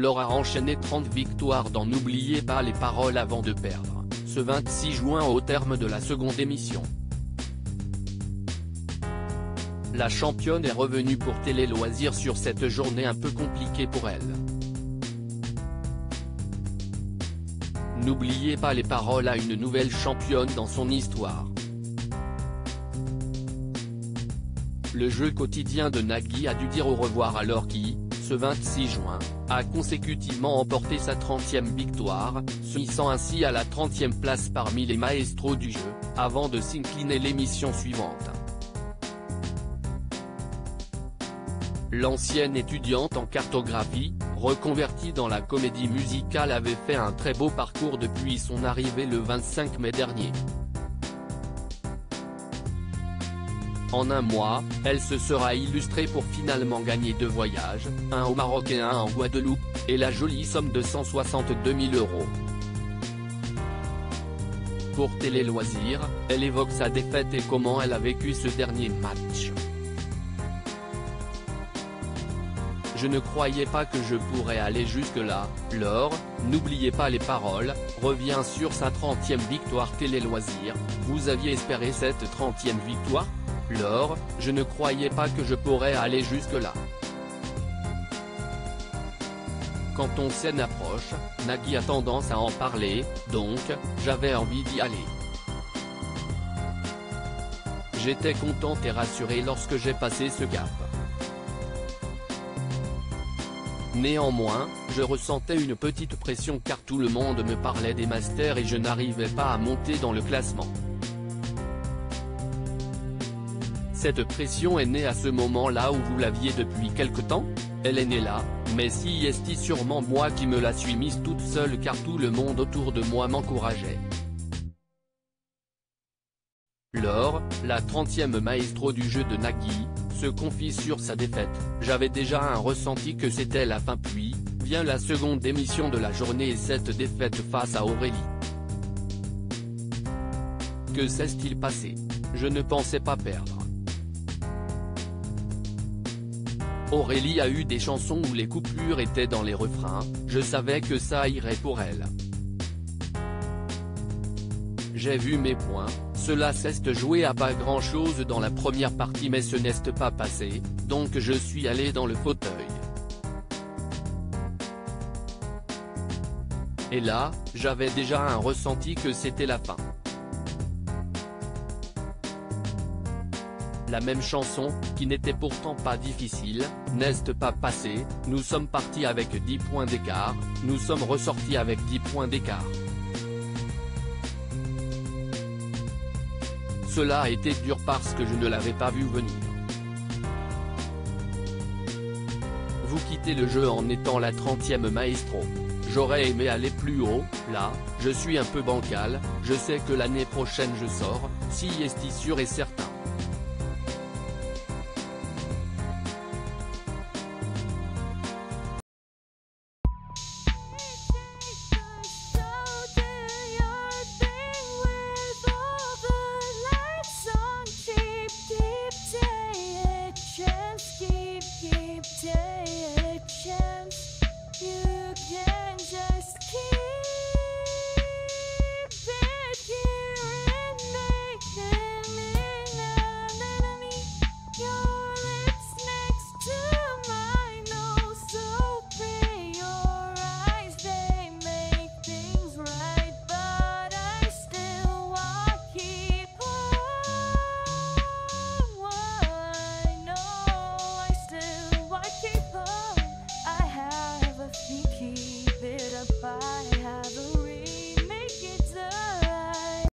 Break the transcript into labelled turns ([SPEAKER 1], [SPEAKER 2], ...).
[SPEAKER 1] Laure a enchaîné 30 victoires dans N'oubliez pas les paroles avant de perdre, ce 26 juin au terme de la seconde émission. La championne est revenue pour Télé Loisirs sur cette journée un peu compliquée pour elle. N'oubliez pas les paroles à une nouvelle championne dans son histoire. Le jeu quotidien de Nagui a dû dire au revoir à Laure qui, ce 26 juin, a consécutivement emporté sa 30e victoire, se hissant ainsi à la 30e place parmi les maestros du jeu, avant de s'incliner l'émission suivante. L'ancienne étudiante en cartographie, reconvertie dans la comédie musicale, avait fait un très beau parcours depuis son arrivée le 25 mai dernier. En un mois, elle se sera illustrée pour finalement gagner 2 voyages, un au Maroc et un en Guadeloupe, et la jolie somme de 162 000 €. Pour Télé Loisirs, elle évoque sa défaite et comment elle a vécu ce dernier match. Je ne croyais pas que je pourrais aller jusque-là. Laure, n'oubliez pas les paroles, revient sur sa 30e victoire Télé Loisirs. Vous aviez espéré cette 30e victoire ? Laure, je ne croyais pas que je pourrais aller jusque-là. Quand ton scène approche, Nagui a tendance à en parler, donc, j'avais envie d'y aller. J'étais contente et rassurée lorsque j'ai passé ce cap. Néanmoins, je ressentais une petite pression car tout le monde me parlait des masters et je n'arrivais pas à monter dans le classement. Cette pression est née à ce moment-là où vous l'aviez depuis quelque temps ? Elle est née là, mais si est sûrement moi qui me la suis mise toute seule car tout le monde autour de moi m'encourageait. Laure, la 30e maestro du jeu de Nagui, se confie sur sa défaite. J'avais déjà un ressenti que c'était la fin, puis vient la seconde émission de la journée et cette défaite face à Aurélie. Que s'est-il passé? Je ne pensais pas perdre. Aurélie a eu des chansons où les coupures étaient dans les refrains, je savais que ça irait pour elle. J'ai vu mes points, cela s'est joué à pas grand-chose dans la première partie mais ce n'est pas passé, donc je suis allé dans le fauteuil. Et là, j'avais déjà un ressenti que c'était la fin. La même chanson, qui n'était pourtant pas difficile, n'est pas passée, nous sommes partis avec 10 points d'écart, nous sommes ressortis avec 10 points d'écart. Cela a été dur parce que je ne l'avais pas vu venir. Vous quittez le jeu en étant la 30e maestro. J'aurais aimé aller plus haut, là, je suis un peu bancal, je sais que l'année prochaine je sors, si est sûr et certain.